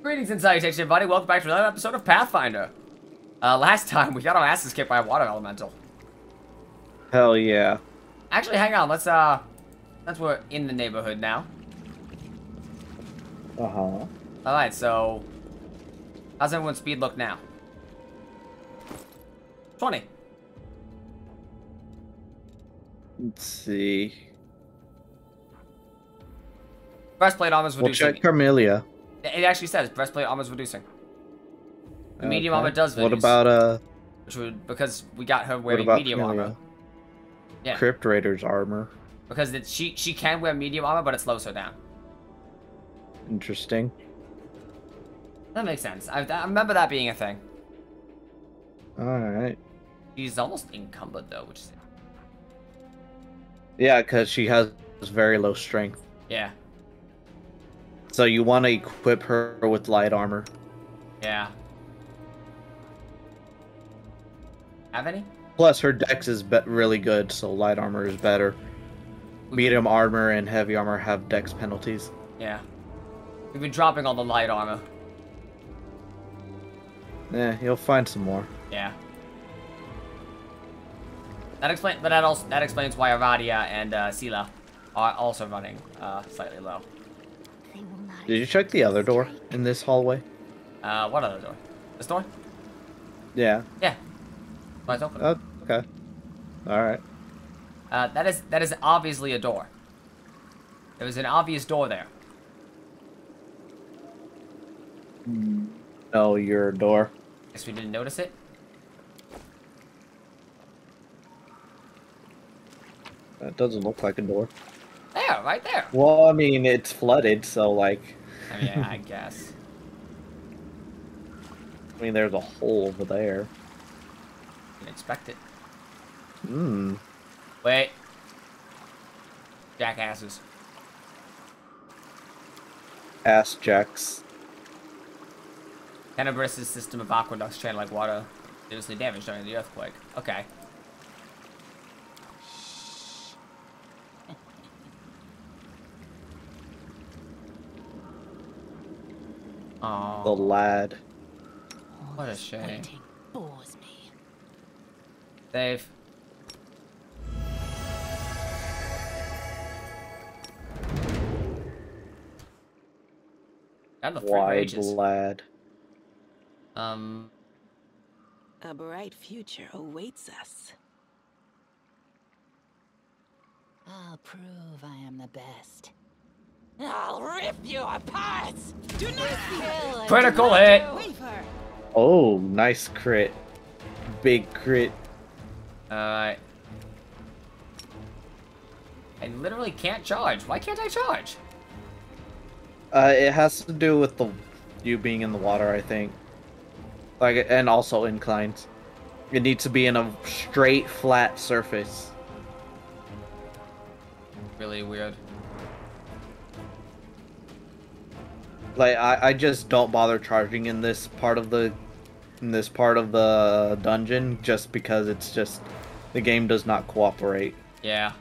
Greetings and salutations, everybody. Welcome back to another episode of Pathfinder. Last time we got our asses kicked by a water elemental. Hell yeah. Actually, hang on. Let's since we're in the neighborhood now. Uh-huh. Alright, so how's everyone's speed look now? 20. Let's see. Breastplate armor's We'll reducing. check Carmelia. It actually says breastplate armor's reducing. The medium armor does reduce. What about which would, because we got her what wearing about medium Carmelia? armor. Yeah. Crypt Raider's armor. Because she can wear medium armor, but it slows her down. Interesting. That makes sense. I remember that being a thing. Alright. She's almost encumbered though, which is Yeah, because she has very low strength. yeah. So you want to equip her with light armor. Yeah. Have any? Plus, her dex is really good, so light armor is better. Medium armor and heavy armor have dex penalties. Yeah. We've been dropping all the light armor. Yeah, you'll find some more. Yeah. That explains why Aradia and Sila are also running slightly low. Did you check the other door in this hallway? What other door? This door? Yeah. Yeah. Oh, it's open. Oh, okay. Alright. That is obviously a door. There was an obvious door there. No, your door. Guess we didn't notice it. That doesn't look like a door. There, right there. Well, I mean, it's flooded, so, like... I mean, yeah, I guess. I mean, there's a hole over there. Didn't expect it. Hmm. Wait. Jackasses. Ass jacks. Tenebris' system of aqueducts channel like water seriously damaged during the earthquake. Okay. Oh, The lad. what a shame. Waiting bores me. Dave. Got the 3 Why rages. lad? A bright future awaits us. I'll prove I am the best. I'll rip you apart! Do not kill and Critical do not hit. waver. Oh, nice crit. Big crit. Alright. I literally can't charge. Why can't I charge? It has to do with you being in the water, I think. Like, and also inclines. It needs to be in a straight, flat surface. Really weird. Like, I just don't bother charging in this part of the dungeon just because it's just the game does not cooperate. Yeah.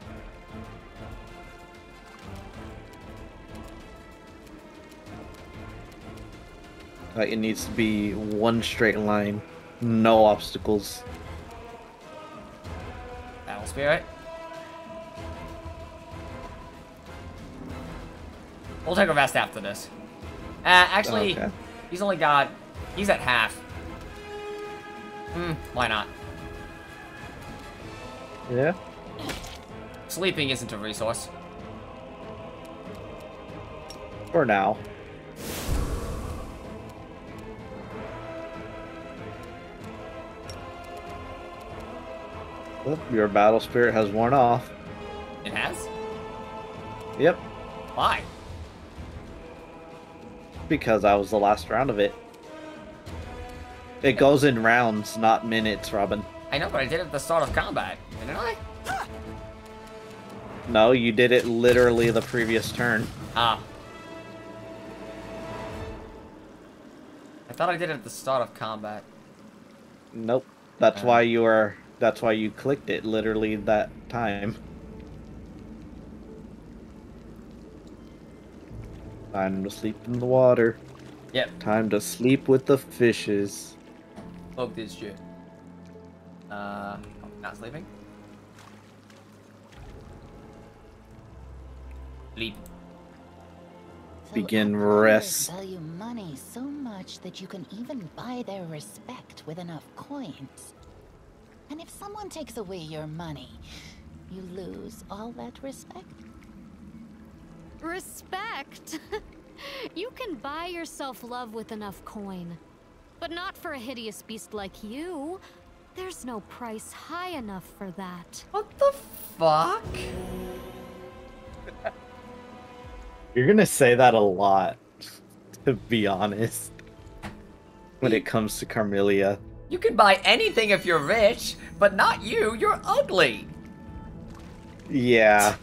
Like, it needs to be one straight line, no obstacles. Battle Spirit. We'll take a rest after this. Actually, Okay. he's at half. Why not? Yeah. Sleeping isn't a resource. For now. Well, your battle spirit has worn off. It has? Yep. Why? Because that was the last round of it. It goes in rounds, not minutes, Robin. I know, but I did it at the start of combat, didn't I? No, you did it literally the previous turn. Ah. I thought I did it at the start of combat. Nope. That's why you clicked it literally that time. Time to sleep in the water. Yep. Time to sleep with the fishes. Fuck this shit. Not sleeping. Sleep. Begin Outriders rest. value money so much that you can even buy their respect with enough coins. And if someone takes away your money, you lose all that respect. Respect? You can buy yourself love with enough coin. But not for a hideous beast like you. There's no price high enough for that. What the fuck? You're gonna say that a lot, to be honest, when it comes to Carmelia. You can buy anything if you're rich, but not you. You're ugly. Yeah,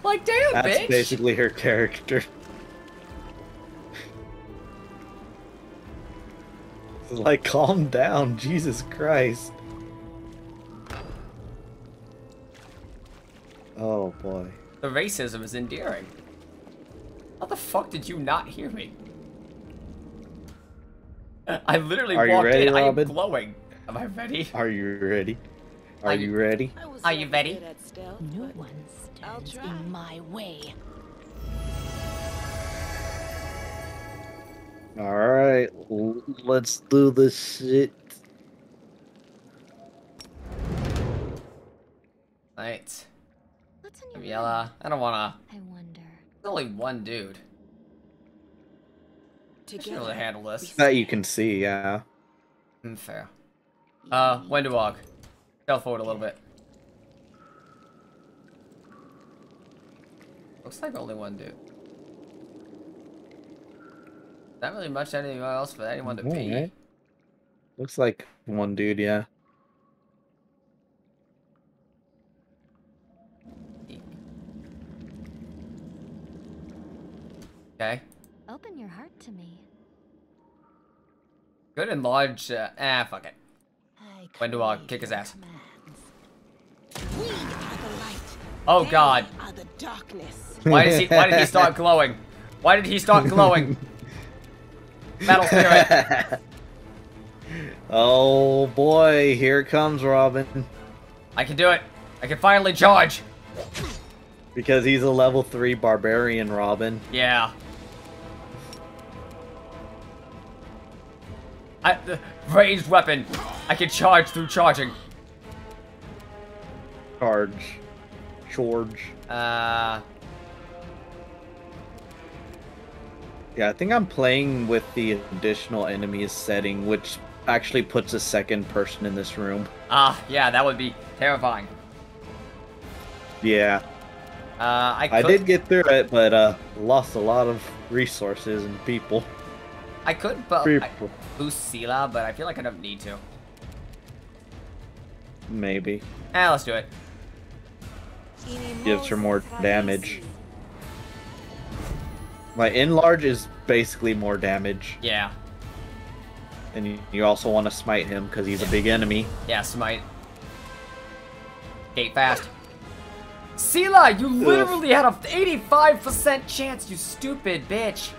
Like, damn, that's bitch. basically her character. Like, calm down, Jesus Christ. Oh boy. The racism is endearing. How the fuck did you not hear me? I literally Are you walked ready, in. I am Robin? glowing. Am I ready? Are you ready? Are Are you you- ready? Are you ready? No one stands in my way. Alright, let's do this shit. Right. What's in your Yella. I don't wanna. I wonder. There's only one dude. I should be able to handle this. That you can see, yeah. Fair. Wenduag. Stealth forward a little bit. Looks like only one dude. Not really much anything else for anyone to be. Alright. Looks like one dude, yeah. Okay. Open your heart to me. Good and large. Fuck it. I Wenduag, crave kick his your ass. commands. We are the light. Oh They god. are the darkness. Why did he start glowing? Why did he start glowing? Metal spirit. Oh boy, here it comes, Robin. I can do it. I can finally charge. Because he's a level 3 barbarian, Robin. Yeah. Ranged weapon. I can charge through charging. Charge. Yeah, I think I'm playing with the additional enemies setting, which actually puts a second person in this room. Yeah, that would be terrifying. Yeah. I did get through it, but lost a lot of resources and people. I could boost Sela, but I feel like I don't need to. Maybe. Let's do it. Gives her more damage. Like, enlarge is basically more damage. Yeah. And you also want to smite him because he's a big enemy. Yeah, smite. Gate fast. Sela, you literally had a 85% chance, you stupid bitch.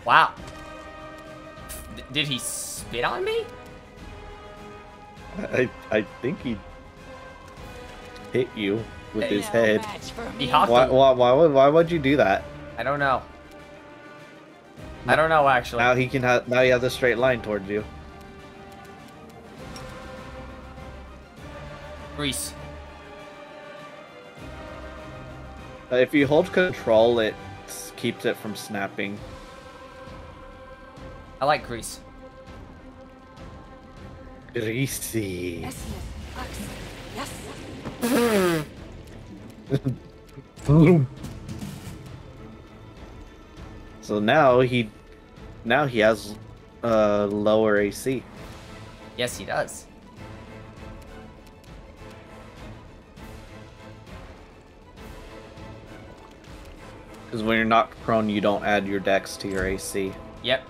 Wow. Did he spit on me? I think he hit you with his No head. match for He me. hopped Why would you do that? I don't know. I don't know, actually. Now he can have. Now he has a straight line towards you. Grease. If you hold control, it keeps it from snapping. I like grease. Greasy. Yes, yes. So now he has lower AC. Yes, he does. Because when you're knocked prone, you don't add your dex to your AC. Yep.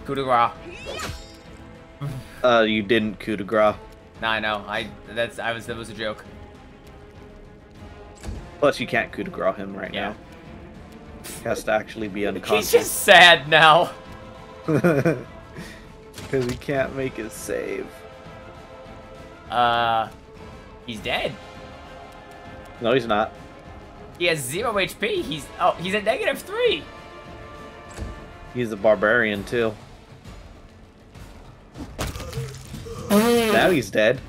Coup de grace. You didn't coup de grace. Nah, I know. That was a joke. Plus, you can't coup de grace him right Yeah. now. He has to actually be He's unconscious. just sad now. Because he can't make his save. He's dead. No, he's not. He has 0 HP. He's at -3. He's a barbarian too. Now he's dead.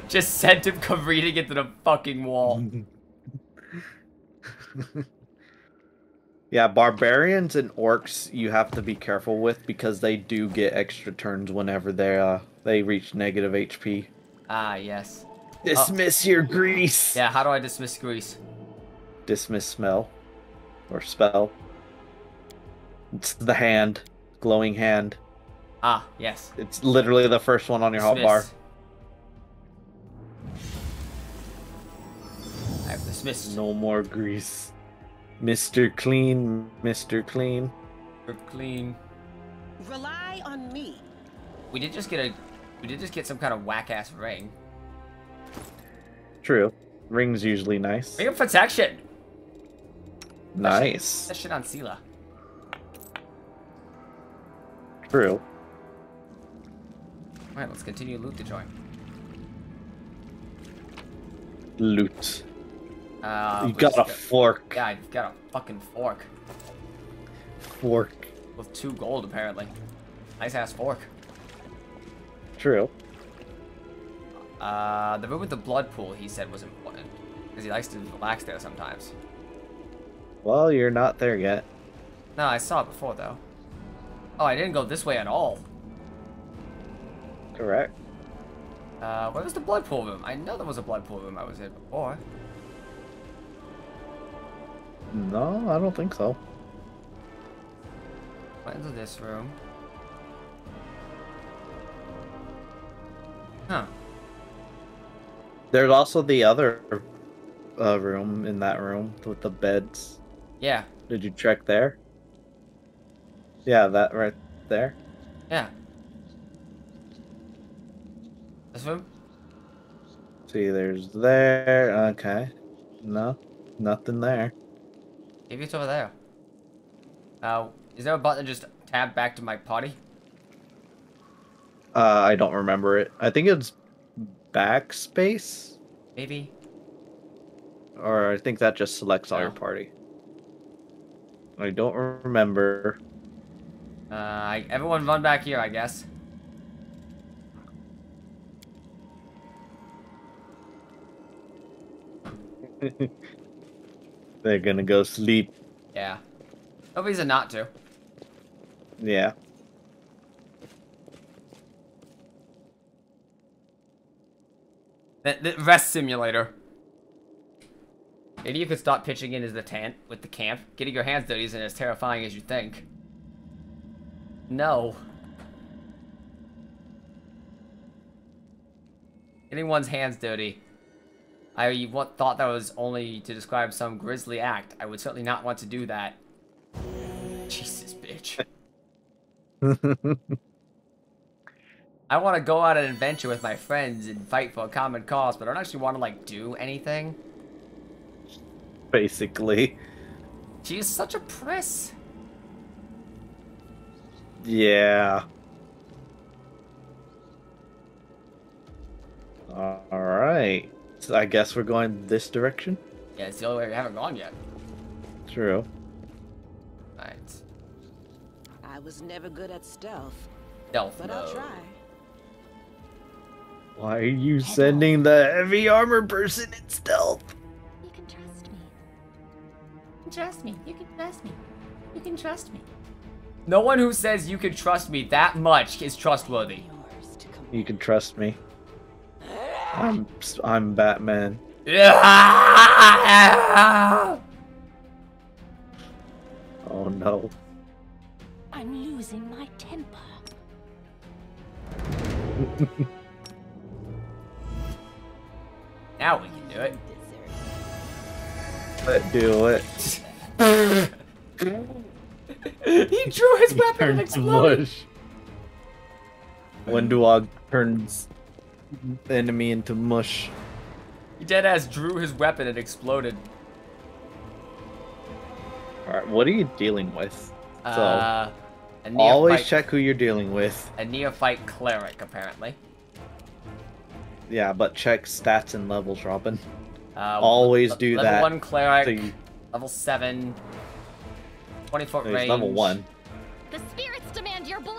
Just sent him careening into the fucking wall. Yeah, barbarians and orcs you have to be careful with because they do get extra turns whenever they reach negative HP. Ah, yes. Dismiss your grease. Yeah, how do I dismiss grease? Dismiss smell or spell. It's the hand, glowing hand. Ah, yes. It's literally the first one on your hotbar. I have dismissed. No more grease. Mr. Clean, Mr. Clean. We're clean. Rely on me. We did just get some kind of whack-ass ring. True. Ring's usually nice. Ring of protection. Nice. That shit on Sela. True. Alright, let's continue loot the joint. Loot. You we got a just fork. Yeah, I've got a fucking fork. Fork. With 2 gold, apparently. Nice ass fork. True. The room with the blood pool, he said, was important. Because he likes to relax there sometimes. Well, you're not there yet. No, I saw it before, though. Oh, I didn't go this way at all. Correct. Where was the blood pool room? I know there was a blood pool room I was in before. No, I don't think so. Went into this room. Huh. There's also the other room in that room with the beds. Yeah. Did you check there? Yeah, that right there. Yeah. This room? See, there's there. Okay. No, nothing there. Maybe it's over there. Is there a button to just tab back to my party? I don't remember it. I think it's backspace, Maybe. or I think that just selects all your No. party. I don't remember. Everyone run back here, I guess. They're gonna go sleep. Yeah. No reason not to. Yeah. The rest simulator. Maybe you could stop pitching in as the tent with the camp. Getting your hands dirty isn't as terrifying as you think. No. Getting one's hands dirty. I thought that was only to describe some grisly act. I would certainly not want to do that. Jesus, bitch. I want to go on an adventure with my friends and fight for a common cause, but I don't actually want to, like, do anything. Basically. She is such a priss. Yeah. Alright. So I guess we're going this direction? Yeah, it's the only way we haven't gone yet. True. Alright. I was never good at stealth, Stealth but mode. I'll try. Why are you sending the heavy armor person in stealth? You can trust me. Trust me. You can trust me. You can trust me. No one who says you can trust me that much is trustworthy. Yours to command. You can trust me. I'm Batman. Oh no. I'm losing my temper. Now we can do it. Let's do it. He drew his weapon and Turns exploded. mush. Wenduag turns the enemy into mush. He deadass drew his weapon and exploded. Alright, what are you dealing with? A Always neophyte- check who you're dealing with. A neophyte cleric, apparently. Yeah, but check stats and levels, Robin. Always do level that. Level 1 cleric, So you... level 7, 20-foot range. He's level 1. The spirits demand your blood.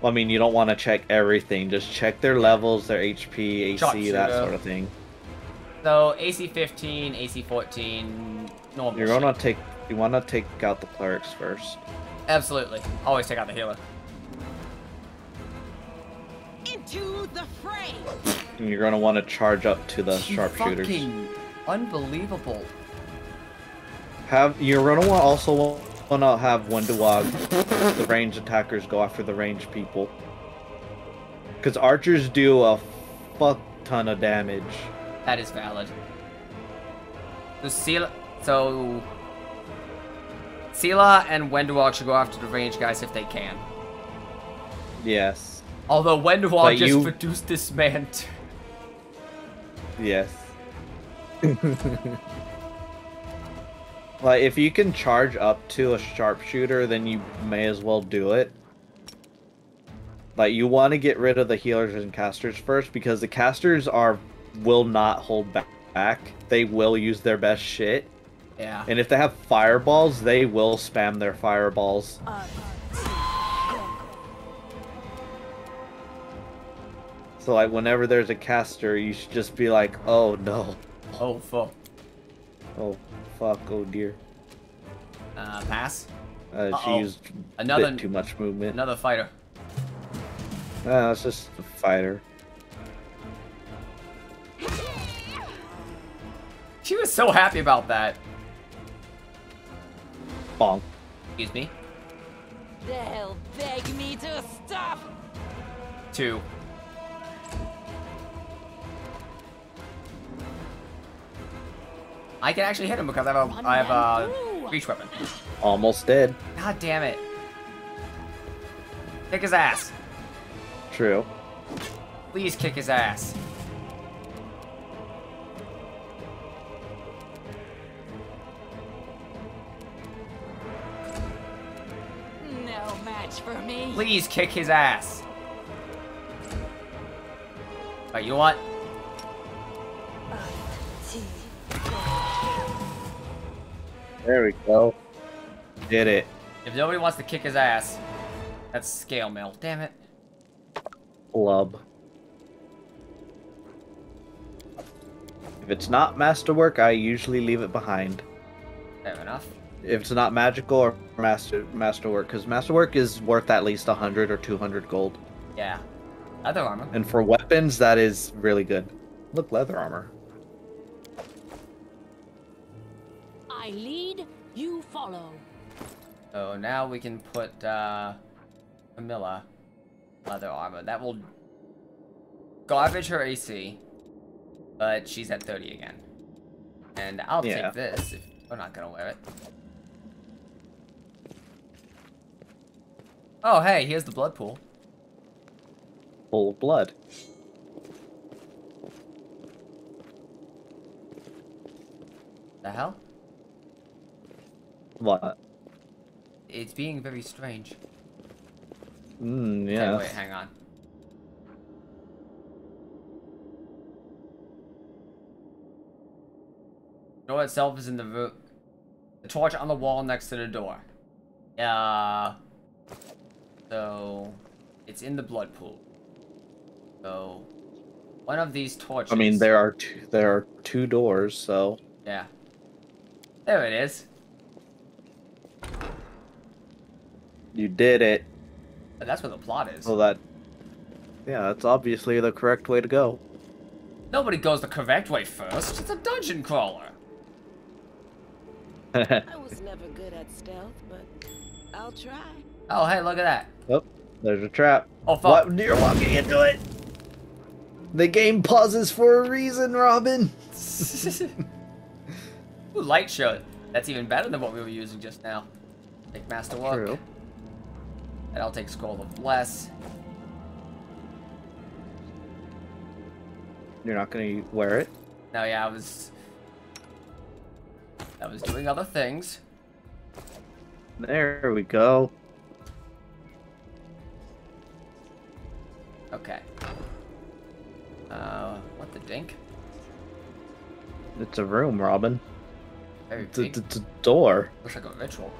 Well, I mean, you don't want to check everything. Just check their levels, their HP, AC, Sharpshooter. that sort of thing. So AC 15, AC 14, normal. You're gonna take. You want to take out the clerics first. Absolutely. Always take out the healer. Into the fray. And you're gonna want to charge up to the sharpshooters. Fucking unbelievable. You're gonna also want to have Wenduag, the ranged attackers, go after the ranged people. Because archers do a fuck ton of damage. That is valid. So Sela and Wenduag should go after the range guys if they can. Yes. Although Wenduag But just you- reduced this man to... Yes. Like, if you can charge up to a sharpshooter, then you may as well do it. Like, you want to get rid of the healers and casters first, because the casters will not hold back. They will use their best shit. Yeah. And if they have fireballs, they will spam their fireballs. So, like, whenever there's a caster, you should just be like, oh no. Oh, fuck. Oh, fuck, oh dear. Pass. She Uh-oh. used Another- a bit too much movement. Another fighter. That's just a fighter. She was so happy about that. Bonk. Excuse me. They'll beg me to stop. 2. I can actually hit him because I have a reach weapon. Almost dead. God damn it. Kick his ass. True. Please kick his ass. No match for me. Please kick his ass. Alright, you know what? There we go. Did it. If nobody wants to kick his ass, that's scale mail. Damn it. Blub. If it's not masterwork, I usually leave it behind. Fair enough. If it's not magical or masterwork, because masterwork is worth at least 100 or 200 gold. Yeah. Leather armor. And for weapons, that is really good. Look, leather armor. I lead, you follow. So now we can put Camilla leather armor. That will garbage her AC, but she's at 30 again. And I'll Yeah. take this if we're not gonna wear it. Oh hey, here's the blood pool. Full of blood. The hell? What? It's being very strange. Yeah. Okay, wait, hang on. The door itself is in the room. The torch on the wall next to the door. So it's in the blood pool. So one of these torches. I mean, there are two doors, so Yeah. There it is. you did it. That's where the plot is. So yeah, that's obviously the correct way to go. Nobody goes the correct way first. It's a dungeon crawler. I was never good at stealth, but I'll try. Oh, hey, look at that. Oh, there's a trap. Oh, fuck. What? You're walking into it. The game pauses for a reason, Robin. Ooh, light show. That's even better than what we were using just now. Take Masterwork. True. And I'll take Scroll of Bless. You're not gonna wear it? No, yeah, I was doing other things. There we go. Okay. What the dink? It's a room, Robin. Very It's big. a door. Looks like a ritual.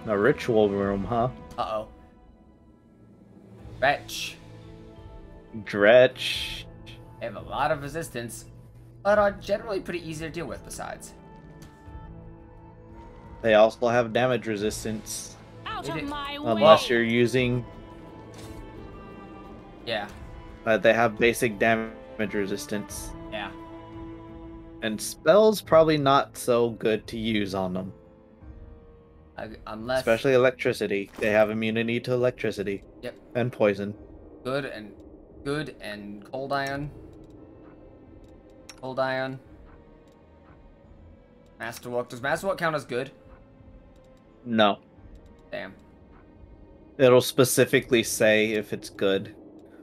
A ritual room, huh? Uh-oh. Wretch. Dretch. They have a lot of resistance, but are generally pretty easy to deal with besides. They also have damage resistance. Out They of do. my Unless way! you're using... Yeah. they have basic damage resistance. Yeah. And spells probably not so good to use on them. Unless... Especially electricity. They have immunity to electricity. Yep. And poison. Good and cold iron. Cold iron. Masterwork. Does Masterwork count as good? No. Damn. It'll specifically say if it's good.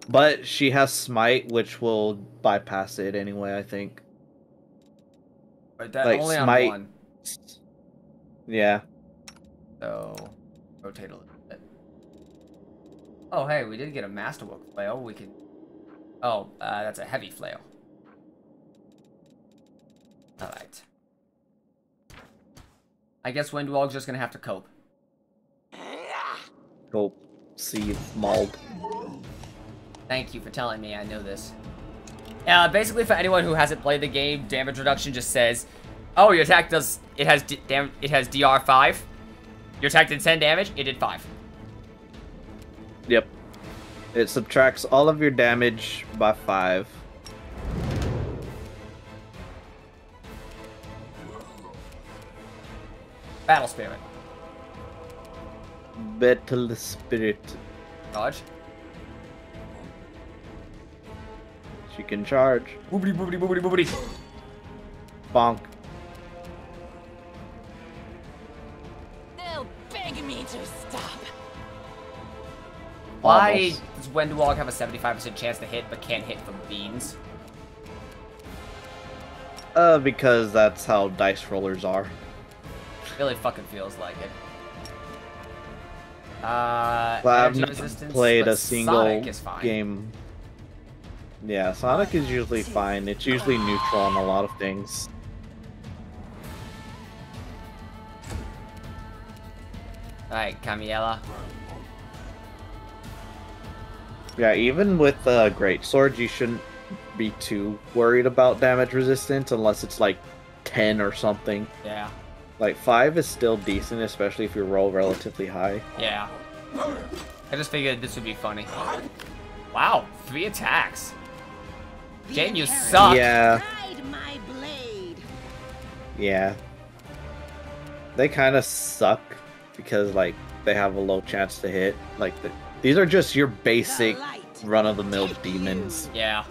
But she has Smite, which will bypass it anyway, I think. But that Like, only Smite... on one. Yeah. So, rotate a little bit. Oh, hey, we did get a Masterwork flail. We can... Oh, that's a heavy flail. Alright. I guess Wenduag's just gonna have to cope. Go see Mauled. Thank you for telling me I know this. Basically, for anyone who hasn't played the game, damage reduction just says, "Oh, your attack does it has DR 5. Your attack did 10 damage. It did 5." Yep. It subtracts all of your damage by 5. Battle Spirit. Battle Spirit. Dodge. She can charge. Boobity boobity boobity boobity. Bonk. They'll beg me to stop. Why Almost. does Wenduag have a 75% chance to hit, but can't hit from beans? Because that's how dice rollers are. Really fucking feels like it. Well, I've Energy not resistance, played but a single Sonic is fine. game. Yeah, Sonic is usually fine. It's usually neutral on a lot of things. Alright, Camiella. Yeah, even with great swords, you shouldn't be too worried about damage resistance unless it's like 10 or something. Yeah. Like 5 is still decent, especially if you roll relatively high. Yeah. I just figured this would be funny. Wow, 3 attacks. Jane, you suck. Yeah, Ride my blade. yeah. They kind of suck because like they have a low chance to hit. Like these are just your basic run-of-the-mill demons Yeah.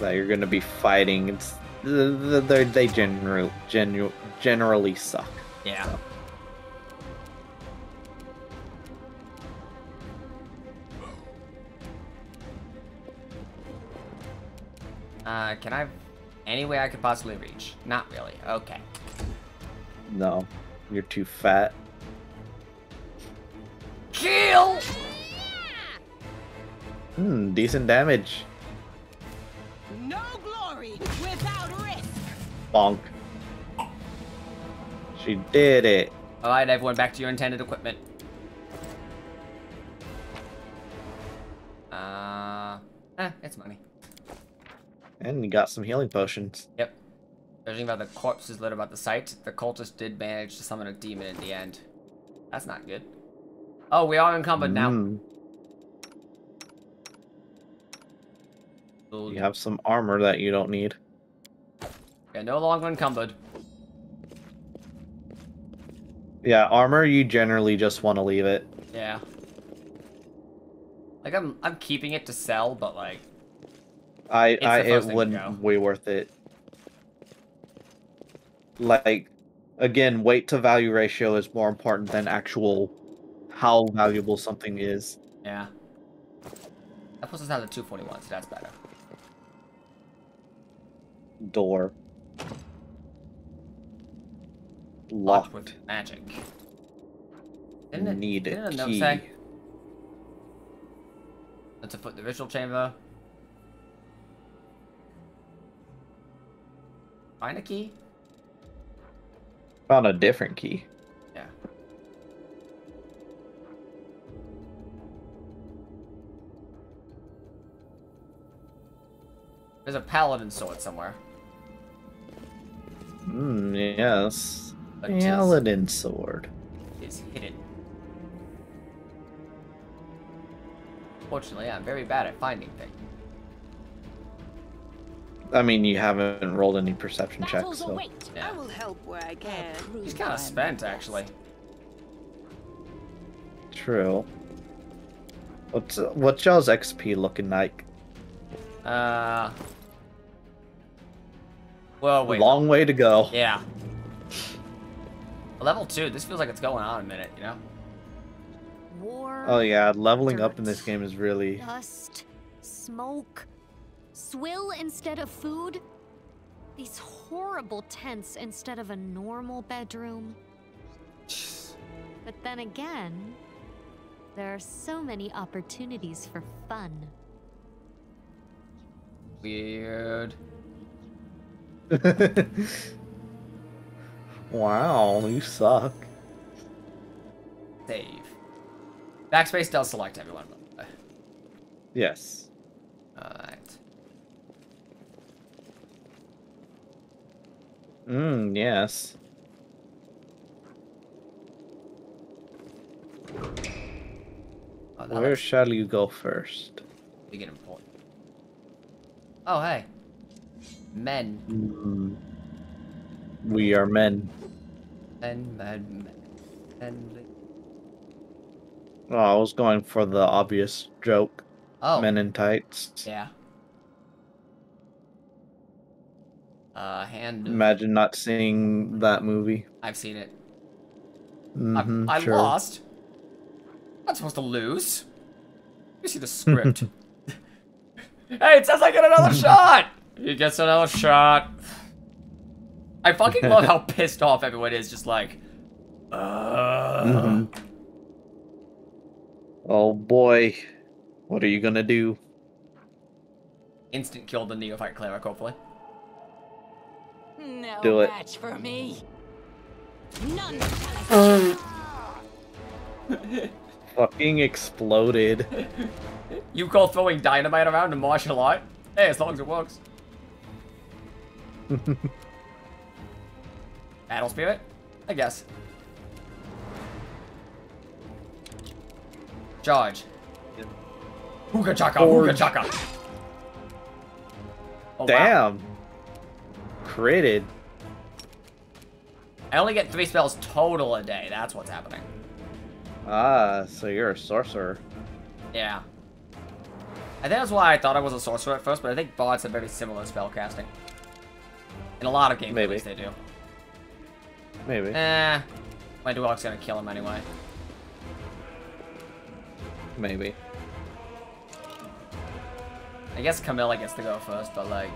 that you're gonna be fighting. They generally suck. Yeah. Can I have any way I could possibly reach? Not really. Okay. No, you're too fat. Kill! Decent damage. No glory without risk. Bonk. She did it. Alright, everyone, back to your intended equipment. It's money. And you got some healing potions. Yep. Judging by the corpses littered about the site, the cultists did manage to summon a demon in the end. That's not good. Oh, we are encumbered now. You have some armor that you don't need. We're no longer encumbered. Yeah, armor you generally just want to leave it. Yeah. Like I'm keeping it to sell, but like It first thing to wouldn't go. be worth it. Like, again, weight to value ratio is more important than actual how valuable something is. yeah. That puts us down to 241, so that's better. Door. Locked. with magic. Need a didn't note key. say? That's a foot in the ritual chamber. Find a key? Found a different key. Yeah. There's a paladin sword somewhere. Yes. But it is- Paladin sword. Is hidden. Fortunately, I'm very bad at finding things. I mean, you haven't rolled any perception checks, Battles so. await. Yeah. I will help where I can. He's kind of spent, actually. True. What's y'all's XP looking like? Well, wait. Long way to go. Yeah. Level 2, this feels like it's going on a minute, you know? War. Oh yeah, leveling up in dirt, this game is really. Dust, smoke, swill instead of food. These horrible tents instead of a normal bedroom. But then again, there are so many opportunities for fun. Weird. Wow, you suck. Save. Backspace does select everyone, by the way. Yes. Alright. Yes. Oh, that Where looks shall you go first? big and important. Oh, hey. Men. We are men. Men. Oh, I was going for the obvious joke. Oh. Men in tights. Yeah. Hand. Imagine not seeing that movie. I've seen it. I Sure. lost. I'm not supposed to lose. You see the script. Hey, it says I get another shot! He gets another shot. I fucking love how pissed off everyone is, just like... Oh boy. What are you gonna do? Instant kill the neophyte cleric, hopefully. No Do it. match for me. None. Fucking exploded. You call throwing dynamite around a martial art? Hey, as long as it works. Battle spirit? I guess. Charge. Hooga chaka, hooga chaka. Oh, wow. Damn. Critted. I only get 3 spells total a day. That's what's happening. Ah, so you're a sorcerer. Yeah. I think that's why I thought I was a sorcerer at first, but I think bards have very similar spell casting. In a lot of games, Maybe. at least they do. Maybe. Wenduag's gonna kill him anyway. Maybe. I guess Camilla gets to go first, but like...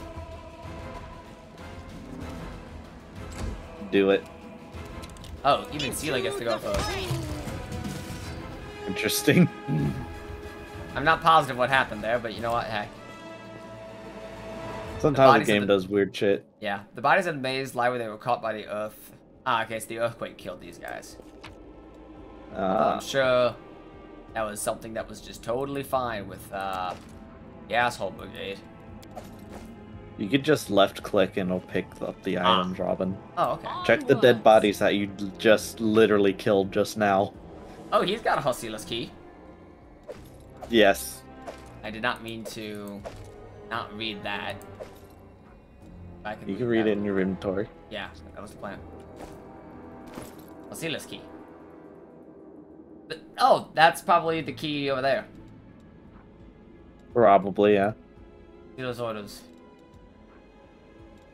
Do it. Oh, even Celia gets to go first. Interesting. I'm not positive what happened there, but you know what? Hey. Sometimes bodies the of game the- does weird shit. Yeah, the bodies of the maze lie where they were caught by the earth. Ah, okay, so the earthquake killed these guys. I'm sure that was something that was just totally fine with, the asshole brigade. You could just left click and it'll pick up the items, Robin. Oh, okay. Check the dead bodies that you just literally killed just now. Oh, he's got a Hosilas key. Yes. I did not mean to not read that. I You can read that. it in your inventory. Yeah, that was the plan. Hosilas key. Oh, that's probably the key over there. Probably, yeah. See those orders.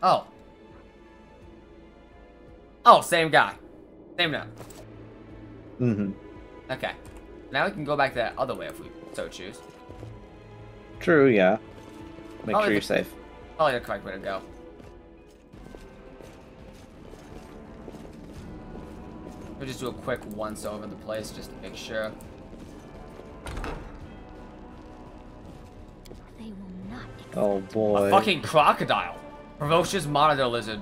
Oh. Oh, same guy. Same note. Mm-hmm. Okay. Now we can go back that other way if we so choose. True, yeah. Make Probably sure you're the- safe. Probably the correct way to go. We'll just do a quick once over the place just to make sure. They will not accept. Oh boy. A fucking crocodile. Ferocious monitor lizard.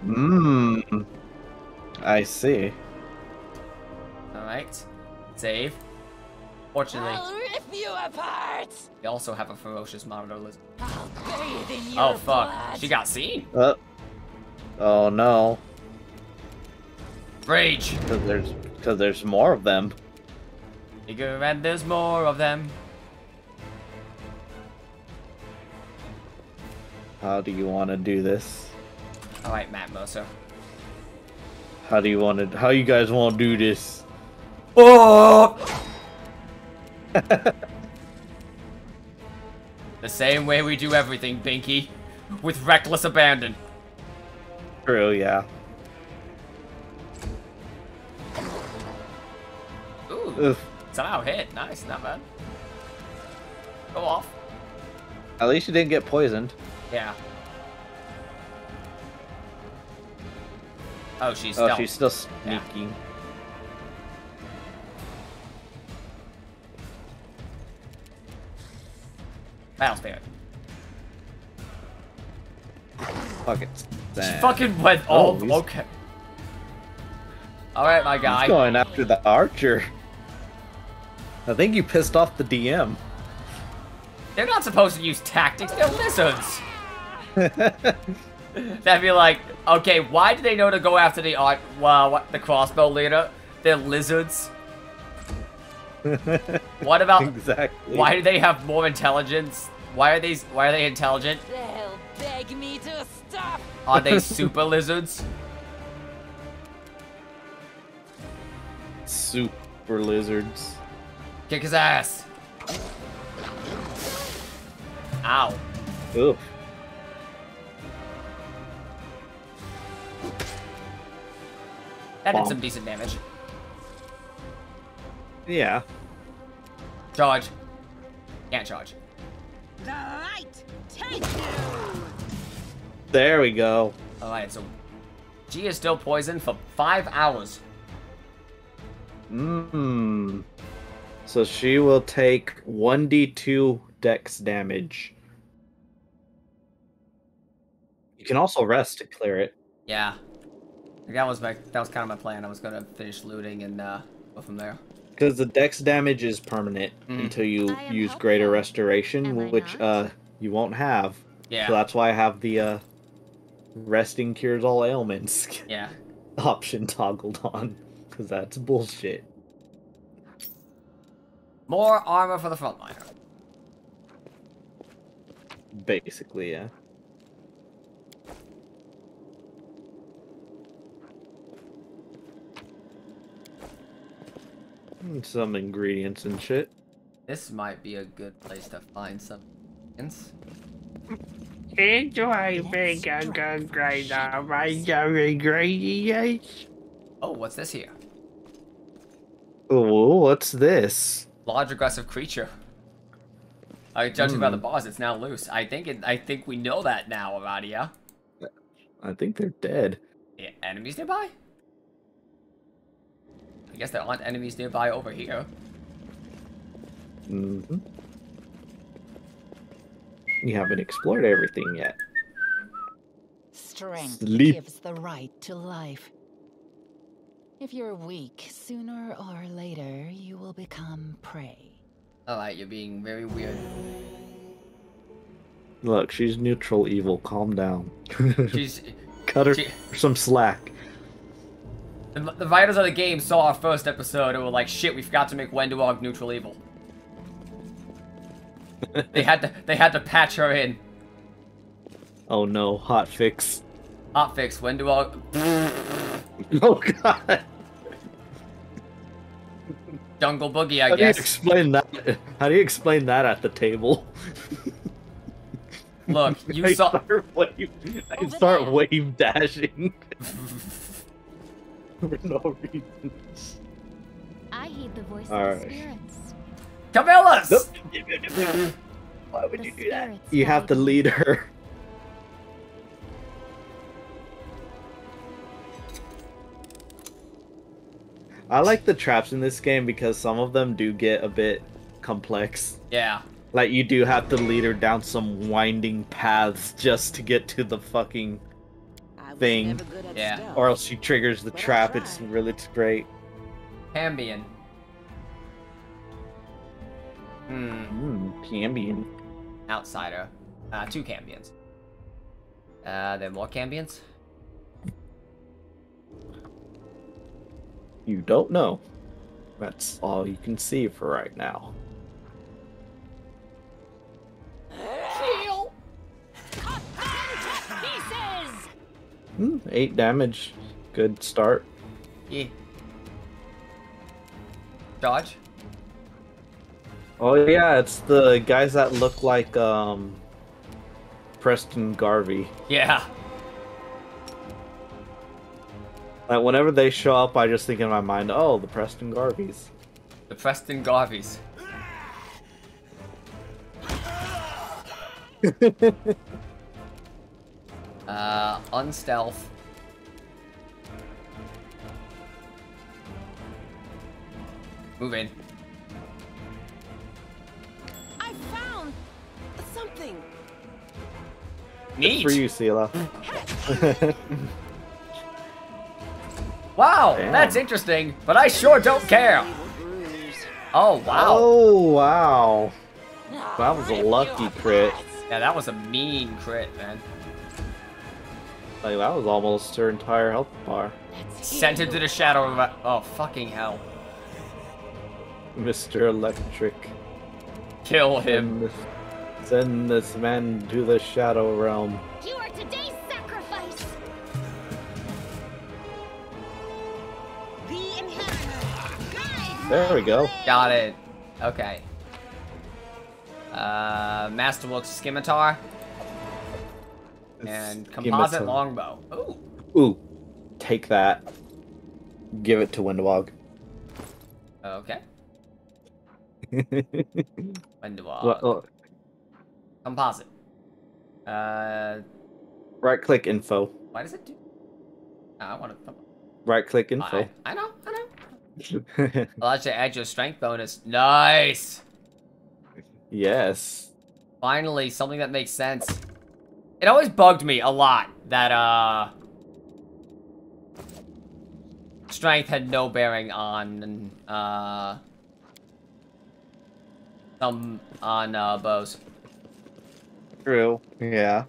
Mmm. I see. Alright. Save. Fortunately, I'll rip you apart. we also have a ferocious monitor lizard. I'll bathe in your Oh fuck. blood. She got seen. Oh no. Rage. Because there's more of them. Bigger and there's more of them. How do you want to do this? Alright, Matt Mercer. How you guys want to do this? Oh! The same way we do everything, Binky. With reckless abandon. True, yeah. Ooh. Oof. Somehow hit. Nice, not bad. Go off. At least you didn't get poisoned. Yeah. Oh, she's Oh, stealth. she's still Yeah. sneaking. Battle spirit. Fuck it. She Damn. fucking went Oh, all he's- okay. Alright, my guy. He's going after the archer. I think you pissed off the DM. They're not supposed to use tactics, they're lizards. That'd be like, okay, why do they know to go after the the crossbow leader? They're lizards. What about Exactly. why do they have more intelligence? Why are they intelligent? They'll beg me to stop. Are they super lizards? Super lizards. Kick his ass. Ow. Oof. That did Bonk. some decent damage. Yeah. Charge. Can't charge. The light, take you! There we go. Alright, so she is still poisoned for 5 hours. Mmm. So she will take 1d2 dex damage. You can also rest to clear it. Yeah. That was kind of my plan. I was gonna finish looting and go from there. Because the dex damage is permanent until you I am use Greater helpful. Restoration, Am I which not? you won't have. Yeah. So that's why I have the resting cures all ailments Yeah. option toggled on. Because that's bullshit. More armor for the frontliner. Basically, yeah. Some ingredients and shit. This might be a good place to find some ingredients. Do I think I'm gonna grind out my ingredients? Oh, what's this here? Oh, what's this? Large aggressive creature. Judging by the boss, it's now loose. I think we know that now, Aradia. I think they're dead. Yeah, enemies nearby? I guess there aren't enemies nearby over here. Mm-hmm. You haven't explored everything yet. Strength Sleep. gives the right to life. If you're weak, sooner or later you will become prey. Alright, you're being very weird. Look, she's neutral evil. Calm down. She's... Cut her she- some slack. The writers of the game saw our first episode and were like, shit, we forgot to make Wenduag neutral evil. They had to patch her in. Oh no, hot fix. Hotfix, Wenduag... Oh god. Jungle Boogie, I How do you guess. explain that? How do you explain that at the table? Look, you I saw... start wave dashing for no reason. I heed the voice All of the right. spirits. Camillus! Nope. Why would The you do that? spirits You have to guide me. lead her. I like the traps in this game because some of them do get a bit complex. Yeah. Like, you do have to lead her down some winding paths just to get to the fucking thing. Yeah. Or else she triggers the trap. It's great. Cambion. Cambion. Outsider. 2 Cambions. Then more Cambions? You don't know. That's all you can see for right now. Heal! Pieces! 8 damage. Good start. Yeah. Dodge? Oh yeah, it's the guys that look like Preston Garvey. Yeah. Like whenever they show up, I just think in my mind, oh, the Preston Garveys. The Preston Garveys. Unstealth. Move in. I found something. Neat. For you, Sela. Wow, Damn. that's interesting, but I sure don't care. Oh, wow. Oh, wow. That was a lucky crit. Yeah, that was a mean crit, man. Like, that was almost her entire health bar. Sent him to the shadow of... Oh, fucking hell. Mr. Electric. Kill him. Send this man to the Shadow Realm. You are today's sacrifice! The inheritor. There we go. Got it. Okay. Masterwork Scimitar. And Composite Longbow. Ooh. Ooh. Take that. Give it to Wenduag. Okay. Wenduag. Well, Composite. right click info. Why does it do... I want to... Right click info. I know. Allows you to add your strength bonus. Nice! Yes. Finally, something that makes sense. It always bugged me a lot that, strength had no bearing on, bows. True. Yeah.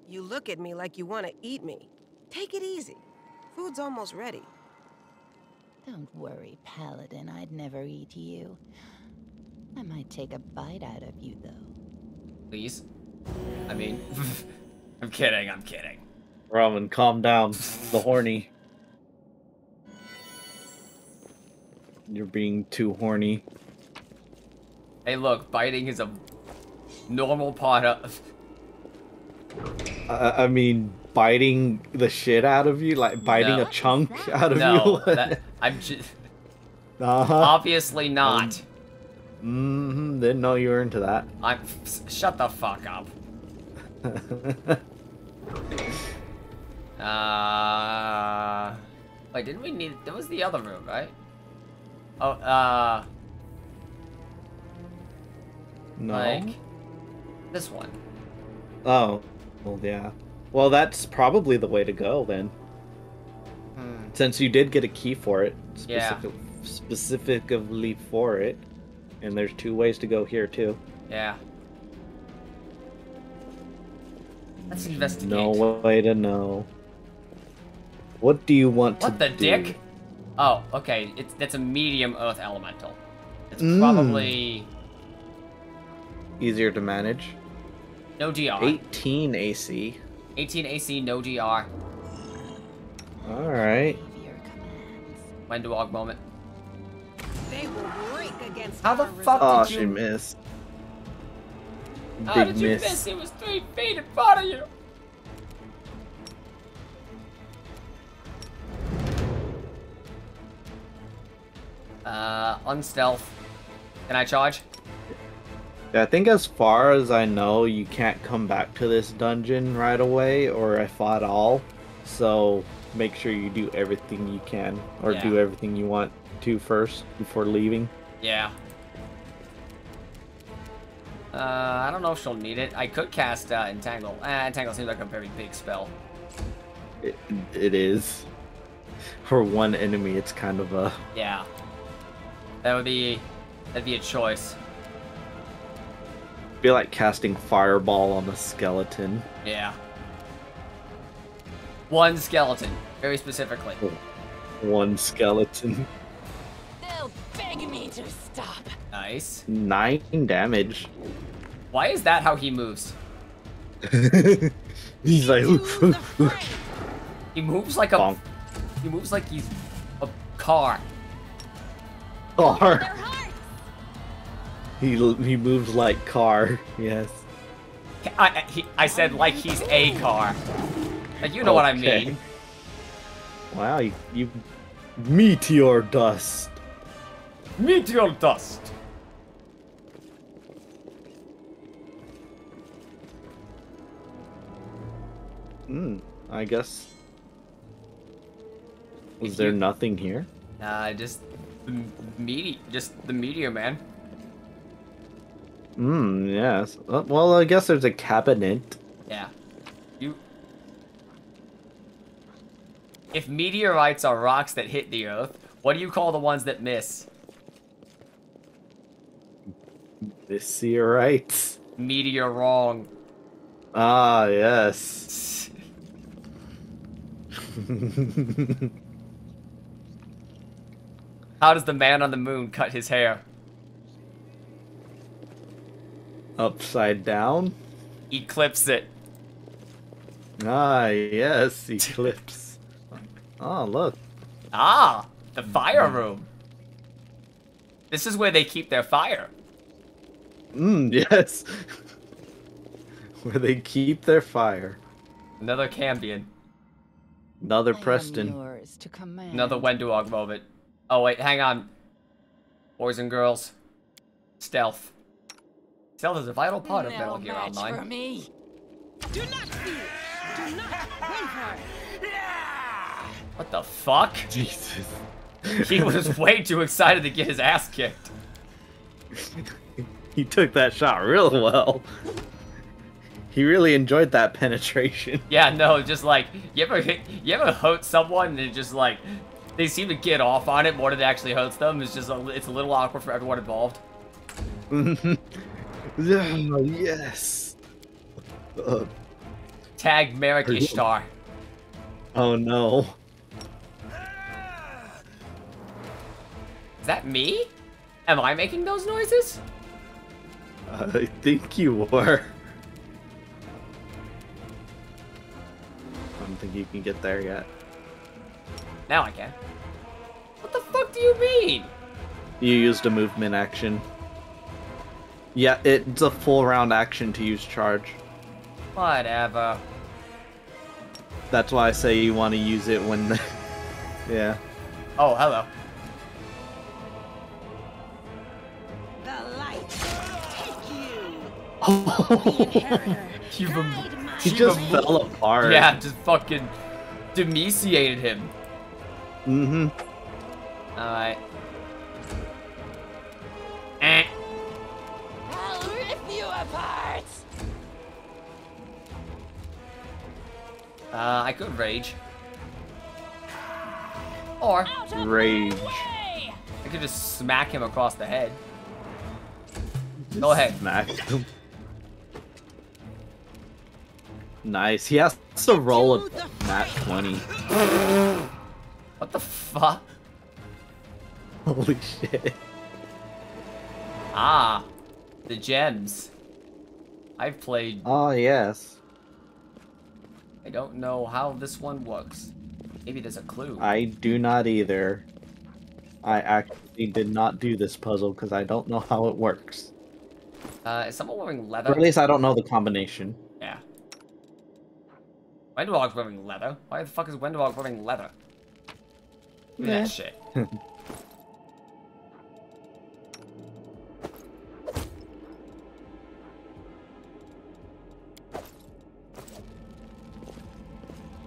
You look at me like you want to eat me. Take it easy. Food's almost ready. Don't worry, Paladin. I'd never eat you. I might take a bite out of you, though. Please? I mean, I'm kidding. Roman, calm down. The horny. You're being too horny. Hey, look, biting is a normal part of... I mean, biting the shit out of you? Like, biting No. a chunk out of No, you? I'm just... Uh-huh. Obviously not. Didn't know you were into that. Shut the fuck up. Wait, didn't we need... There was the other room, right? Oh, No. like... This one. Oh. Well, yeah. Well, that's probably the way to go, then. Since you did get a key for it. Specifically for it. And there's 2 ways to go here, too. Yeah. Let's investigate. No way to know. What do you want to do? What the dick? Oh, okay. That's a medium earth elemental. It's probably... Easier to manage. No DR. 18 AC. 18 AC, no DR. Alright. Wenduag moment. They will break against How the our fuck Oh, did you... she missed. How Big did you miss? It was 3 feet in front of you. Unstealth. Can I charge? Yeah, I think as far as I know, you can't come back to this dungeon right away, or if at all. So, make sure you do everything you can, or Yeah. do everything you want to first before leaving. Yeah. I don't know if she'll need it. I could cast Entangle. Entangle seems like a very big spell. It is. For one enemy, it's kind of a... Yeah. That'd be a choice. Be like casting Fireball on a skeleton. Yeah. One skeleton, very specifically. One skeleton. They'll beg me to stop. Nice. 9 damage. Why is that how he moves? He's like... He moves like a... Bonk. He moves like he's a car. Car. He moves like car. Yes. I said like he's a car. Like, you know what I Okay. mean. Wow, you meteor dust. Meteor dust. I guess. Was there nothing here? Just the meteor, man. Yes. Well, I guess there's a cabinet. Yeah. If meteorites are rocks that hit the Earth, what do you call the ones that miss? Meteorites. Meteor wrong. Ah, yes. How does the man on the moon cut his hair? Upside down? Eclipse it. Ah, yes, eclipse. Oh, look. Ah, the fire room. This is where they keep their fire. Yes. Where they keep their fire. Another Cambion. Another I am Preston. yours to command. Another Wenduag moment. Oh wait, hang on. Boys and girls. Stealth. Stealth is a vital part of No Metal Gear match for Online. me. Do not fear. Do not waver. What the fuck? Jesus. He was way too excited to get his ass kicked. He took that shot real well. He really enjoyed that penetration. Yeah, no, just like you ever hurt someone and it just like they seem to get off on it more than it actually hurts them. It's just it's a little awkward for everyone involved. Yes. Tag Merrick Ishtar. Oh no. Is that me? Am I making those noises? I think you were. I don't think you can get there yet. Now I can. What the fuck do you mean? You used a movement action. Yeah, it's a full round action to use charge. Whatever. That's why I say you want to use it when the... Yeah. Oh, hello. The light take you. He just fell apart. Yeah, just fucking demeciated him. Mm-hmm. Alright. I'll rip you apart. I could rage. Or Rage. I could just smack him across the head. Go ahead. Smack him. Nice. He has to roll a nat 20. What the fuck? Holy shit. Ah, the gems. I've played. Oh, yes. I don't know how this one works. Maybe there's a clue. I do not either. I actually did not do this puzzle because I don't know how it works. Is someone wearing Or leather? at least I don't know the combination. Yeah. Wenduag's wearing leather. Why the fuck is Wenduag wearing leather? Look at that shit.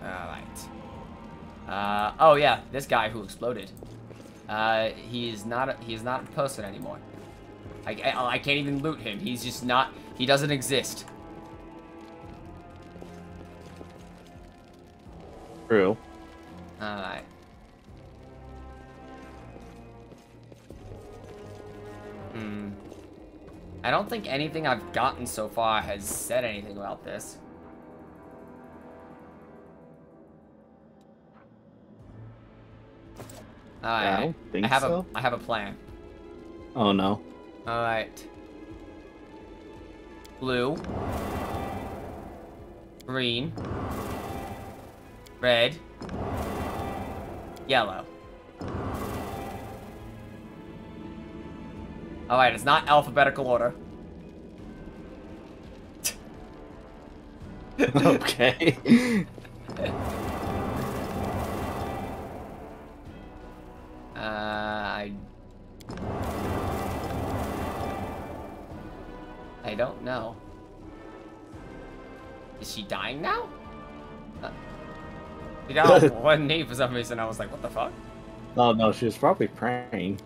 Alright. Oh yeah, this guy who exploded. He is not a person anymore. I can't even loot him. He's just not. He doesn't exist. True. Alright. I don't think anything I've gotten so far has said anything about this. Alright. I don't think so. I have a plan. Oh no. Alright. Blue. Green. Red. Yellow. Alright, it's not alphabetical order. Okay. I don't know. Is she dying now? She got one name for some reason. I was like, what the fuck? Oh no, she was probably praying.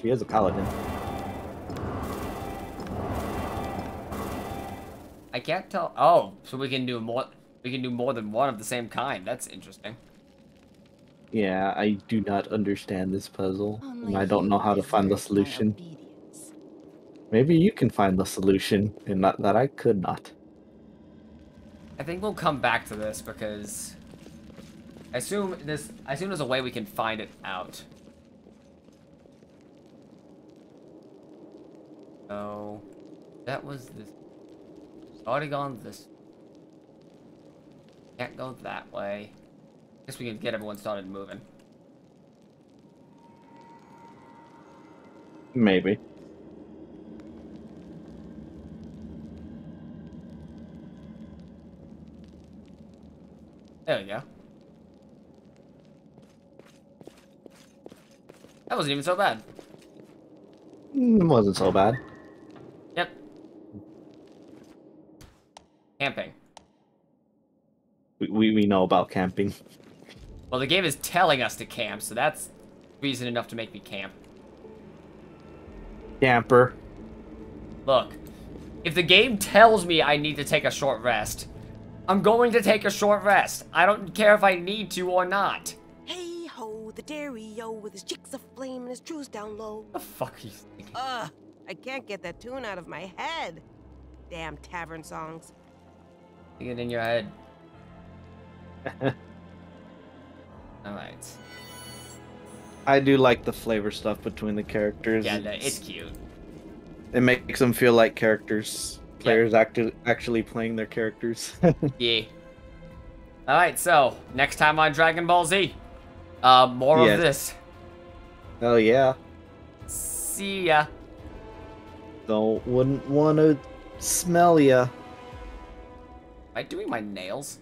She is a paladin. I can't tell. Oh, so we can do more. We can do more than one of the same kind. That's interesting. Yeah, I do not understand this puzzle, Only and I don't know how to find the deserve my solution. obedience. Maybe you can find the solution, and not that I could not. I think we'll come back to this because I assume there's a way we can find it out. So that was this. Already gone this. Can't go that way. Guess we can get everyone started moving. Maybe. There we go. That wasn't even so bad. It wasn't so bad. Yep. Camping. We know about camping. Well, the game is telling us to camp, so that's reason enough to make me camp. Camper. Look, if the game tells me I need to take a short rest, I'm going to take a short rest. I don't care if I need to or not. Hey ho, the dairy-o with his cheeks aflame and his trues down low. What the fuck are you thinking? I can't get that tune out of my head. Damn tavern songs. Think it in your head. Alright. I do like the flavor stuff between the characters. Yeah, it's cute. It makes them feel like characters. Players actually playing their characters. Yeah. Alright, so, next time on Dragon Ball Z. More of this. Oh yeah. See ya. Wouldn't want to smell ya. Am I doing my nails?